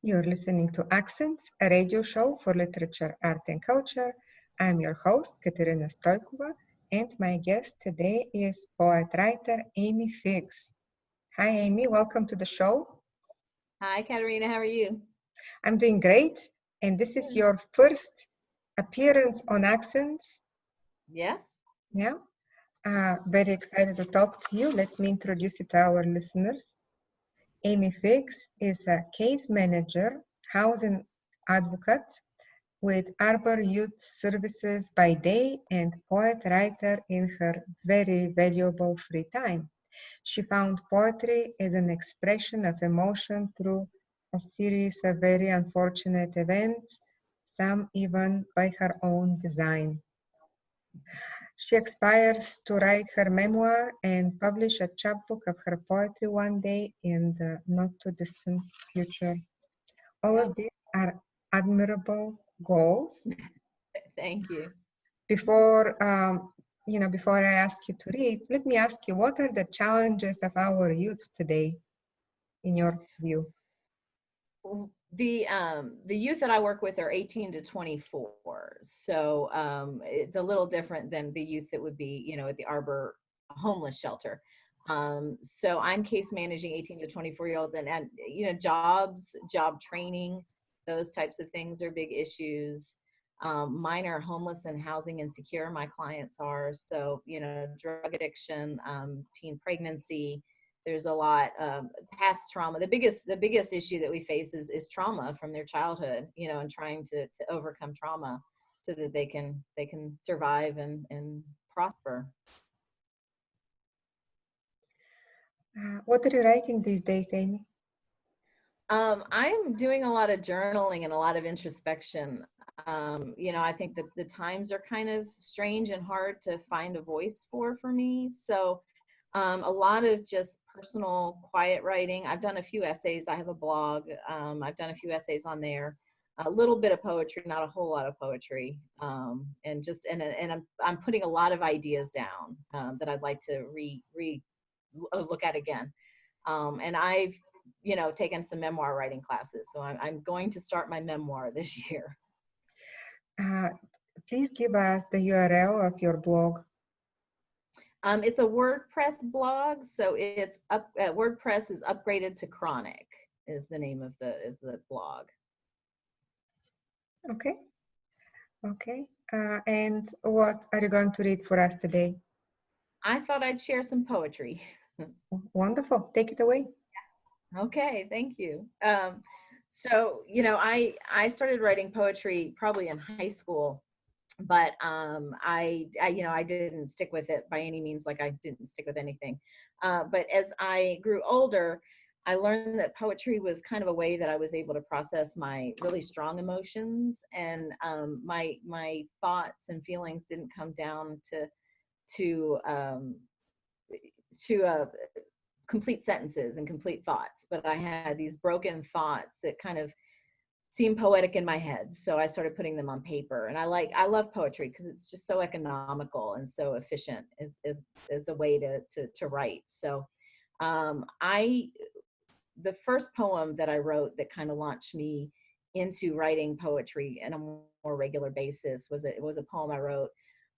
You're listening to Accents, a radio show for literature, art, and culture. I'm your host, Katerina Stoikova, and my guest today is poet-writer Amy Figgs. Hi, Amy. Welcome to the show. Hi, Katerina. How are you? I'm doing great, and this is your first appearance on Accents. Yes. Yeah, very excited to talk to you. Let me introduce you to our listeners. Amy Figgs is a case manager, housing advocate with Arbor Youth Services by day and poet-writer in her very valuable free time. She found poetry as an expression of emotion through a series of very unfortunate events, some even by her own design. She aspires to write her memoir and publish a chapbook of her poetry one day in the not too distant future. All of these are admirable goals. Thank you. Before before I ask you to read, let me ask you, what are the challenges of our youth today, in your view? The youth that I work with are 18 to 24. So it's a little different than the youth that would be, at the Arbor homeless shelter. So I'm case managing 18 to 24-year-olds and jobs, job training, those types of things are big issues. Mine are homeless and housing insecure. My clients are, so, drug addiction, teen pregnancy. There's a lot past trauma. The biggest issue that we face is trauma from their childhood, and trying to overcome trauma so that they can survive and prosper. What are you writing these days, Amy? I'm doing a lot of journaling and a lot of introspection. I think that the times are kind of strange and hard to find a voice for me. So a lot of just personal quiet writing. I've done a few essays. I have a blog. I've done a few essays on there. A little bit of poetry, not a whole lot of poetry. And I'm putting a lot of ideas down that I'd like to look at again. And I've taken some memoir writing classes. So I'm going to start my memoir this year. Uh, Please give us the URL of your blog. It's a WordPress blog, so it's up. WordPress is upgraded to Chronic, is the name of the blog. Okay. Okay. And what are you going to read for us today? I thought I'd share some poetry. Wonderful. Take it away. Okay, thank you. So I started writing poetry probably in high school, but I didn't stick with it by any means. Like, I didn't stick with anything. But as I grew older, I learned that poetry was kind of a way that I was able to process my really strong emotions, and my thoughts and feelings didn't come down to um, to complete sentences and complete thoughts, but I had these broken thoughts that kind of seemed poetic in my head. So I started putting them on paper, and I love poetry because it's just so economical and so efficient as a way to write. So I the first poem that I wrote that kind of launched me into writing poetry on a more regular basis it was a poem I wrote.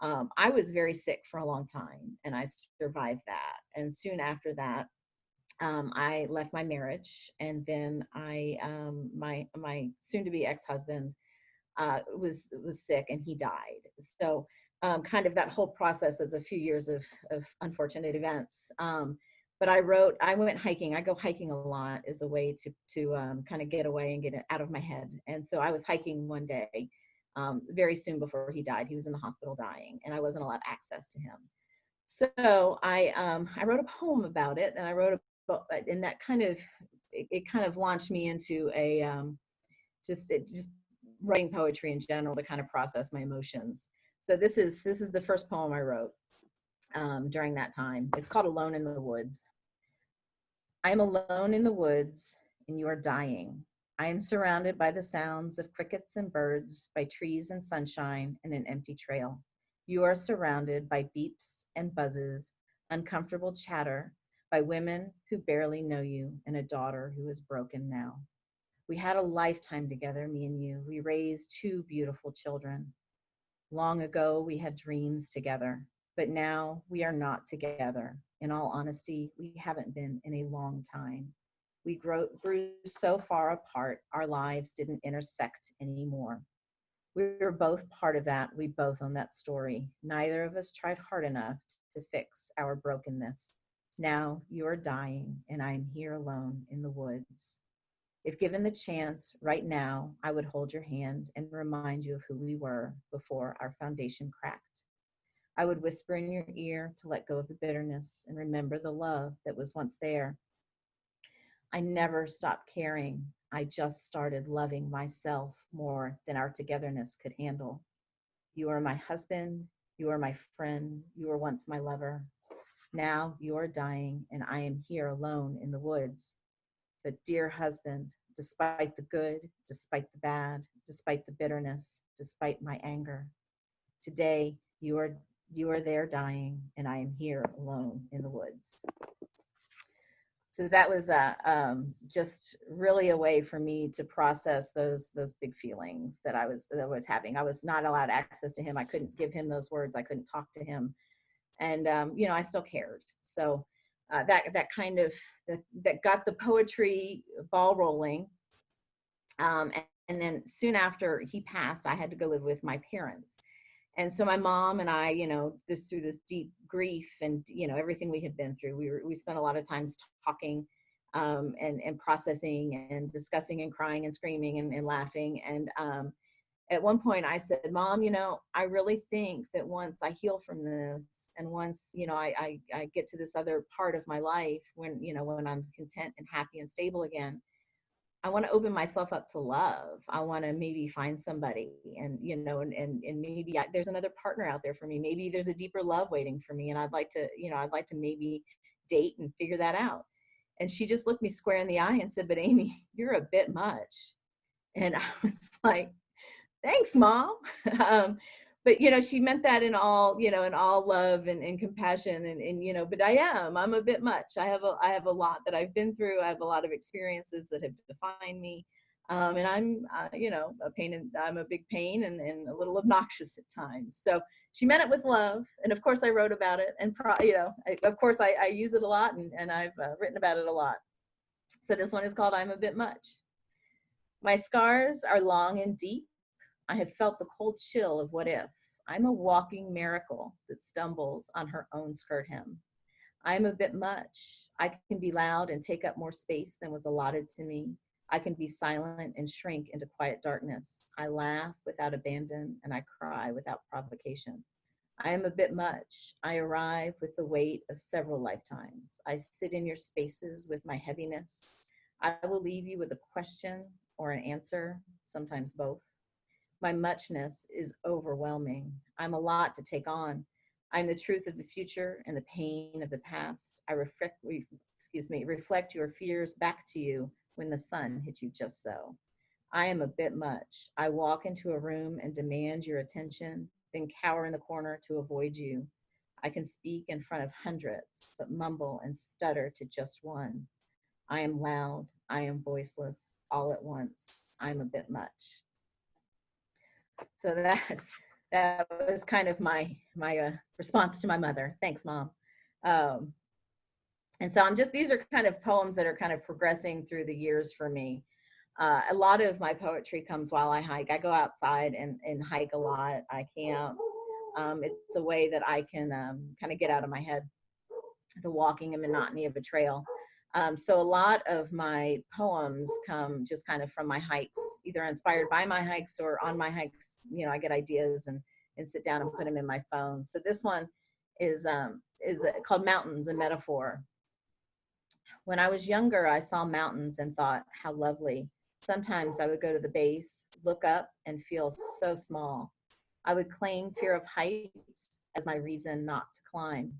I was very sick for a long time, and I survived that. And soon after that, I left my marriage, and then my soon-to-be ex-husband was sick, and he died. So kind of that whole process is a few years of unfortunate events. But I went hiking. I go hiking a lot as a way to kind of get away and get it out of my head. And so I was hiking one day, very soon before he died. He was in the hospital dying, and I wasn't allowed access to him. So I wrote a poem about it, and I wrote and that kind of it kind of launched me into a just writing poetry in general to kind of process my emotions. So this is the first poem I wrote during that time. It's called Alone in the Woods. I am alone in the woods, and you are dying. I am surrounded by the sounds of crickets and birds, by trees and sunshine and an empty trail. You are surrounded by beeps and buzzes, uncomfortable chatter, by women who barely know you, and a daughter who is broken now. We had a lifetime together, me and you. We raised two beautiful children. Long ago, we had dreams together, but now we are not together. In all honesty, we haven't been in a long time. We grew so far apart, our lives didn't intersect anymore. We were both part of that. We both own that story. Neither of us tried hard enough to fix our brokenness. Now you're dying, and I'm here alone in the woods. If given the chance right now, I would hold your hand and remind you of who we were before our foundation cracked. I would whisper in your ear to let go of the bitterness and remember the love that was once there. I never stopped caring. I just started loving myself more than our togetherness could handle. You are my husband. You are my friend. You were once my lover. Now you are dying, and I am here alone in the woods. But dear husband, despite the good, despite the bad, despite the bitterness, despite my anger, today you are there dying, and I am here alone in the woods. So that was just really a way for me to process those big feelings that I was having. I was not allowed access to him. I couldn't give him those words. I couldn't talk to him, and I still cared. So that kind of that got the poetry ball rolling. And then soon after he passed, I had to go live with my parents. And so my mom and I, through this deep grief and, everything we had been through, we spent a lot of time talking and processing and discussing and crying and screaming and laughing. And at one point I said, Mom, I really think that once I heal from this and once, I get to this other part of my life when I'm content and happy and stable again, I want to open myself up to love. I want to maybe find somebody and, and maybe there's another partner out there for me. Maybe there's a deeper love waiting for me. And I'd like to maybe date and figure that out. And she just looked me square in the eye and said, but Amy, you're a bit much. And I was like, thanks, Mom. But she meant that in all love and compassion and but I'm a bit much. I have a lot that I've been through. I have a lot of experiences that have defined me. And I'm I'm a big pain and a little obnoxious at times. So she meant it with love. And of course I wrote about it and of course I use it a lot and I've written about it a lot. So this one is called I'm a Bit Much. My scars are long and deep. I have felt the cold chill of what if. I'm a walking miracle that stumbles on her own skirt hem. I'm a bit much. I can be loud and take up more space than was allotted to me. I can be silent and shrink into quiet darkness. I laugh without abandon and I cry without provocation. I am a bit much. I arrive with the weight of several lifetimes. I sit in your spaces with my heaviness. I will leave you with a question or an answer, sometimes both. My muchness is overwhelming. I'm a lot to take on. I'm the truth of the future and the pain of the past. I reflect your fears back to you when the sun hits you just so. I am a bit much. I walk into a room and demand your attention, then cower in the corner to avoid you. I can speak in front of hundreds, but mumble and stutter to just one. I am loud. I am voiceless all at once. I'm a bit much. So that was kind of my response to my mother. Thanks, Mom. And so these are kind of poems that are kind of progressing through the years for me. A lot of my poetry comes while I hike. I go outside and hike a lot. I camp. It's a way that I can kind of get out of my head, the walking and monotony of a trail. So a lot of my poems come just kind of from my hikes, either inspired by my hikes or on my hikes. I get ideas and sit down and put them in my phone. So this one is called Mountains, a Metaphor. When I was younger, I saw mountains and thought, how lovely. Sometimes I would go to the base, look up, and feel so small. I would claim fear of heights as my reason not to climb.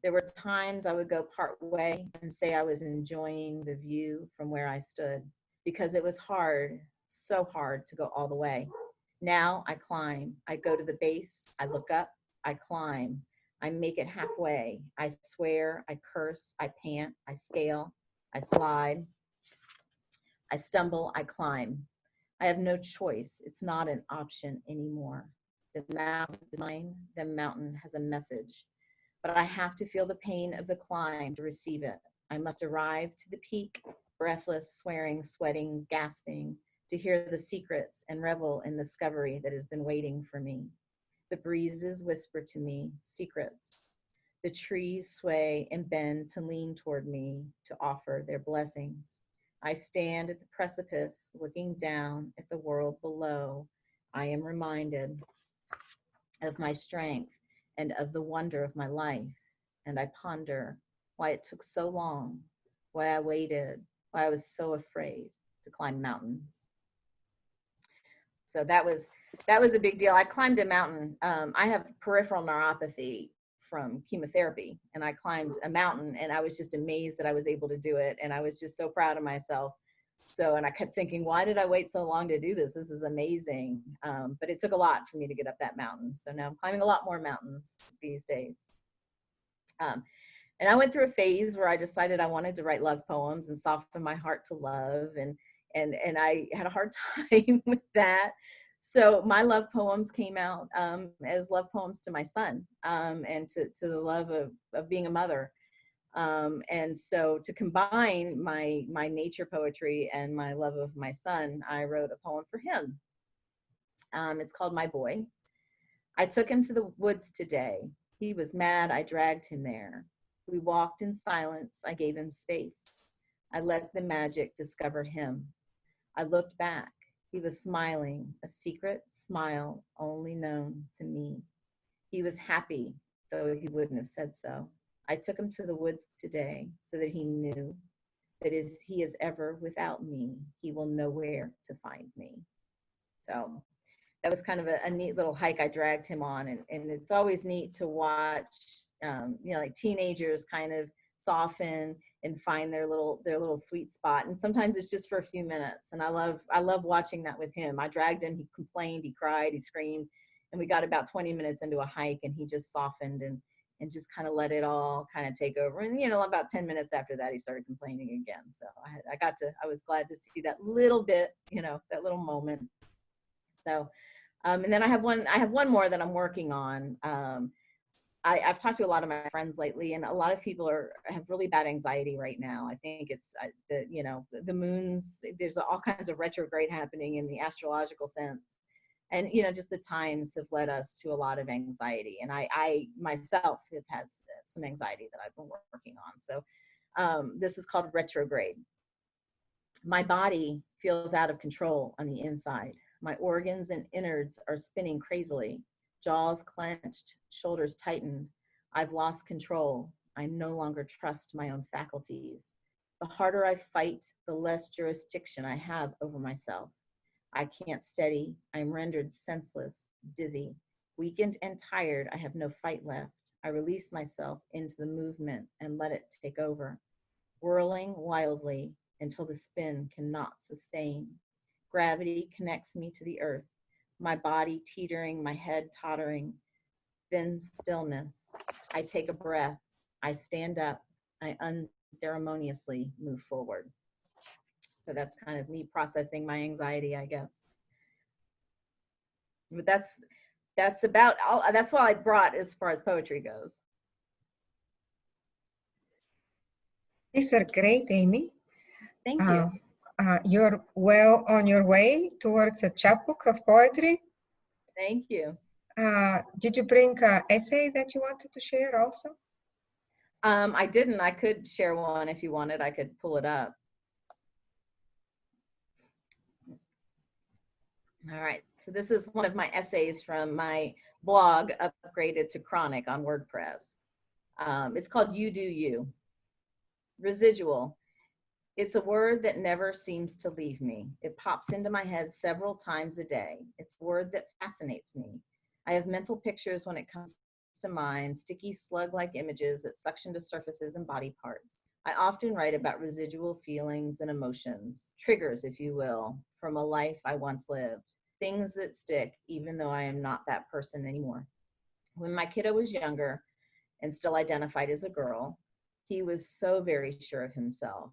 There were times I would go part way and say I was enjoying the view from where I stood because it was hard, so hard to go all the way. Now I climb. I go to the base. I look up. I climb. I make it halfway. I swear. I curse. I pant. I scale. I slide. I stumble, I climb. I have no choice. It's not an option anymore. The mountain is mine. The mountain has a message. But I have to feel the pain of the climb to receive it. I must arrive to the peak, breathless, swearing, sweating, gasping, to hear the secrets and revel in the discovery that has been waiting for me. The breezes whisper to me secrets. The trees sway and bend to lean toward me to offer their blessings. I stand at the precipice, looking down at the world below. I am reminded of my strength and of the wonder of my life. And I ponder why it took so long, why I waited, why I was so afraid to climb mountains. So that was a big deal. I climbed a mountain. I have peripheral neuropathy from chemotherapy, and I climbed a mountain, and I was just amazed that I was able to do it, and I was just so proud of myself. So, and I kept thinking, why did I wait so long to do this? This is amazing. But it took a lot for me to get up that mountain. So now I'm climbing a lot more mountains these days. And I went through a phase where I decided I wanted to write love poems and soften my heart to love. And I had a hard time with that. So my love poems came out as love poems to my son and to the love of being a mother. And so to combine my nature poetry and my love of my son, I wrote a poem for him. It's called My Boy. I took him to the woods today. He was mad, I dragged him there. We walked in silence, I gave him space. I let the magic discover him. I looked back, he was smiling, a secret smile only known to me. He was happy, though he wouldn't have said so. I took him to the woods today so that he knew that if he is ever without me, he will know where to find me. So that was kind of a neat little hike I dragged him on. And it's always neat to watch, like teenagers kind of soften and find their little sweet spot. And sometimes it's just for a few minutes. And I love watching that with him. I dragged him, he complained, he cried, he screamed. And we got about 20 minutes into a hike and he just softened and just kind of let it all kind of take over. And, about 10 minutes after that, he started complaining again. So I was glad to see that little bit, that little moment. So, and then I have one more that I'm working on. I've talked to a lot of my friends lately, and a lot of people have really bad anxiety right now. I think it's the moons. There's all kinds of retrograde happening in the astrological sense, and just the times have led us to a lot of anxiety. And I myself have had some anxiety that I've been working on. So this is called retrograde. My body feels out of control on the inside. My organs and innards are spinning crazily. Jaws clenched, shoulders tightened. I've lost control. I no longer trust my own faculties. The harder I fight, the less jurisdiction I have over myself. I can't steady. I'm rendered senseless, dizzy. Weakened and tired, I have no fight left. I release myself into the movement and let it take over, whirling wildly until the spin cannot sustain. Gravity connects me to the earth, my body teetering, my head tottering. Then stillness. I take a breath. I stand up. I unceremoniously move forward. So that's kind of me processing my anxiety, I guess. But that's about all. That's all I brought as far as poetry goes. These are great, Amy. Thank you. You're well on your way towards a chapbook of poetry. Thank you. Did you bring an essay that you wanted to share also? I didn't. I could share one if you wanted. I could pull it up. All right. So this is one of my essays from my blog, Upgraded to Chronic on WordPress. It's called You Do You. Residual. It's a word that never seems to leave me. It pops into my head several times a day. It's a word that fascinates me. I have mental pictures when it comes to mind, sticky slug-like images that suction to surfaces and body parts. I often write about residual feelings and emotions, triggers, if you will, from a life I once lived, things that stick even though I am not that person anymore. When my kiddo was younger and still identified as a girl, he was so very sure of himself.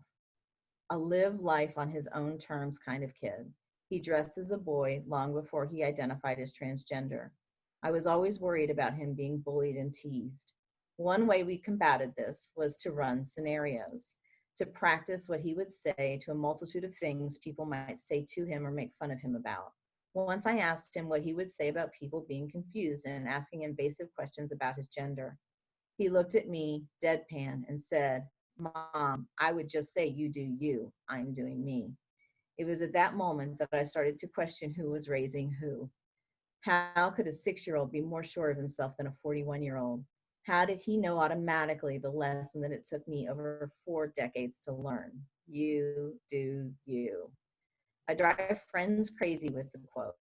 a live life on his own terms kind of kid. He dressed as a boy long before he identified as transgender. I was always worried about him being bullied and teased. One way we combated this was to run scenarios, to practice what he would say to a multitude of things people might say to him or make fun of him about. Once I asked him what he would say about people being confused and asking invasive questions about his gender. He looked at me, deadpan, and said, Mom, I would just say you do you. I'm doing me. It was at that moment that I started to question who was raising who. How could a 6-year-old be more sure of himself than a 41-year-old? How did he know automatically the lesson that it took me over 4 decades to learn? You do you. I drive friends crazy with the quote.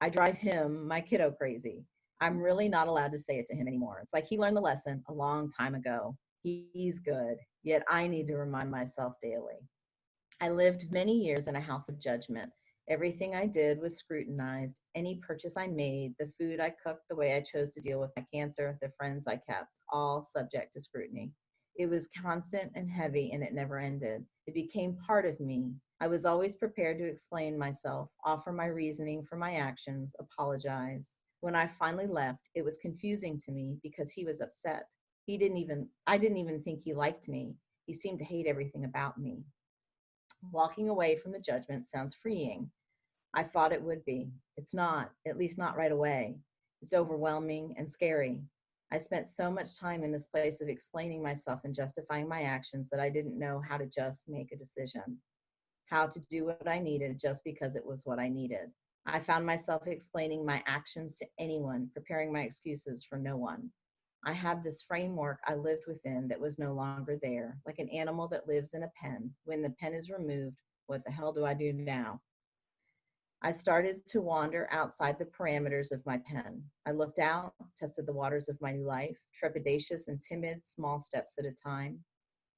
I drive him, my kiddo, crazy. I'm really not allowed to say it to him anymore. It's like he learned the lesson a long time ago. He's good, yet I need to remind myself daily. I lived many years in a house of judgment. Everything I did was scrutinized. Any purchase I made, the food I cooked, the way I chose to deal with my cancer, the friends I kept, all subject to scrutiny. It was constant and heavy, and it never ended. It became part of me. I was always prepared to explain myself, offer my reasoning for my actions, apologize. When I finally left, it was confusing to me because he was upset. I didn't even think he liked me. He seemed to hate everything about me. Walking away from the judgment sounds freeing. I thought it would be. It's not, at least not right away. It's overwhelming and scary. I spent so much time in this place of explaining myself and justifying my actions that I didn't know how to just make a decision, how to do what I needed just because it was what I needed. I found myself explaining my actions to anyone, preparing my excuses for no one. I had this framework I lived within that was no longer there, like an animal that lives in a pen. When the pen is removed, what the hell do I do now? I started to wander outside the parameters of my pen. I looked out, tested the waters of my new life, trepidatious and timid, small steps at a time.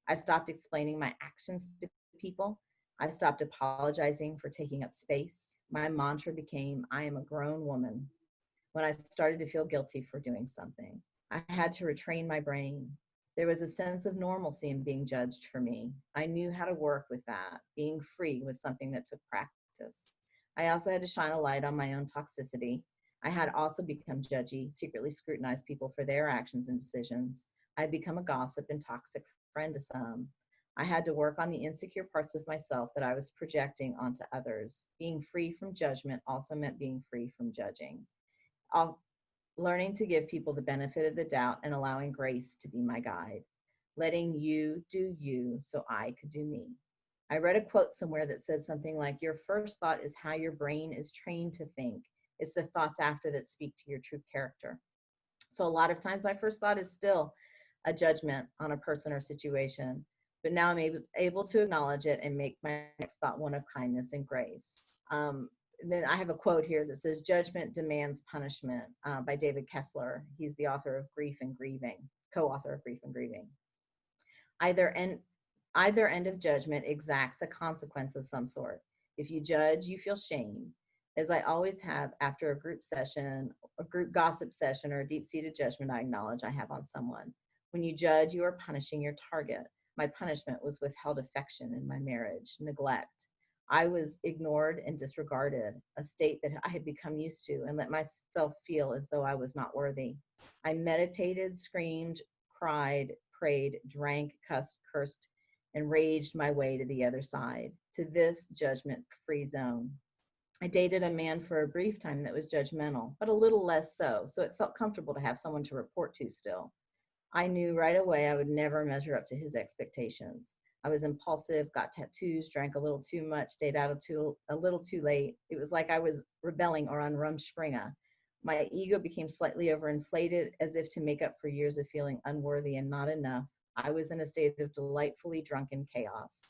I stopped explaining my actions to people. I stopped apologizing for taking up space. My mantra became, I am a grown woman. When I started to feel guilty for doing something, I had to retrain my brain. There was a sense of normalcy in being judged for me. I knew how to work with that. Being free was something that took practice. I also had to shine a light on my own toxicity. I had also become judgy, secretly scrutinized people for their actions and decisions. I had become a gossip and toxic friend to some. I had to work on the insecure parts of myself that I was projecting onto others. Being free from judgment also meant being free from judging. Learning to give people the benefit of the doubt and allowing grace to be my guide. Letting you do you so I could do me. I read a quote somewhere that said something like, your first thought is how your brain is trained to think. It's the thoughts after that speak to your true character. So a lot of times my first thought is still a judgment on a person or situation, but now I'm able to acknowledge it and make my next thought one of kindness and grace. Then I have a quote here that says, judgment demands punishment, by David Kessler. He's the author of Grief and Grieving, co-author of Grief and Grieving. Either end of judgment exacts a consequence of some sort. If you judge, you feel shame, as I always have after a group session, a group gossip session, or a deep-seated judgment I acknowledge I have on someone. When you judge, you are punishing your target. My punishment was withheld affection in my marriage, neglect. I was ignored and disregarded, a state that I had become used to, and let myself feel as though I was not worthy. I meditated, screamed, cried, prayed, drank, cursed, and raged my way to the other side, to this judgment-free zone. I dated a man for a brief time that was judgmental, but a little less so it felt comfortable to have someone to report to still. I knew right away I would never measure up to his expectations. I was impulsive, got tattoos, drank a little too much, stayed out a little too late. It was like I was rebelling or on Rumspringa. My ego became slightly overinflated, as if to make up for years of feeling unworthy and not enough. I was in a state of delightfully drunken chaos.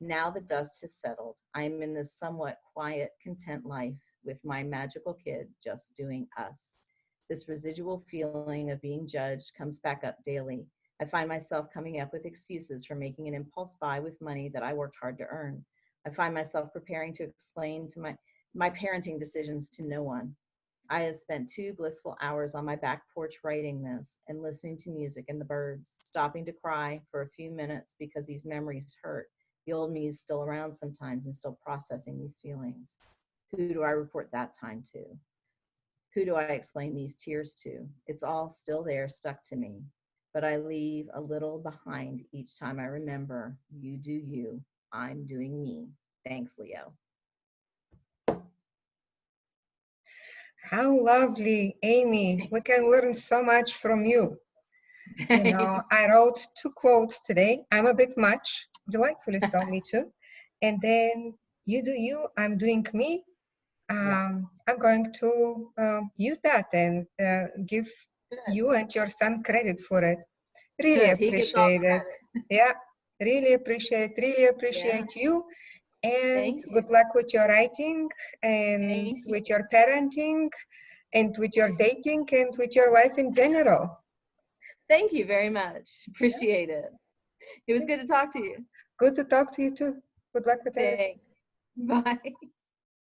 Now the dust has settled. I am in this somewhat quiet, content life with my magical kid just doing us. This residual feeling of being judged comes back up daily. I find myself coming up with excuses for making an impulse buy with money that I worked hard to earn. I find myself preparing to explain to my parenting decisions to no one. I have spent 2 blissful hours on my back porch writing this and listening to music and the birds, stopping to cry for a few minutes because these memories hurt, The old me is still around sometimes and still processing these feelings. Who do I report that time to? Who do I explain these tears to? It's all still there, stuck to me. But I leave a little behind each time I remember. You do you. I'm doing me. Thanks, Leo. How lovely, Amy. We can learn so much from you. You know, I wrote 2 quotes today. I'm a bit much. Delightfully so, me too. And then you do you, I'm doing me. I'm going to use that and give you and your son credit for it. Really Good. He gets all appreciate it. Yeah, really appreciate you. And Thank you. good luck with your writing and Thank you. with your parenting and with your dating and with your life in general. Thank you very much. Appreciate it. It was good to talk to you. Good to talk to you too. Good luck with everything. Thanks. Bye.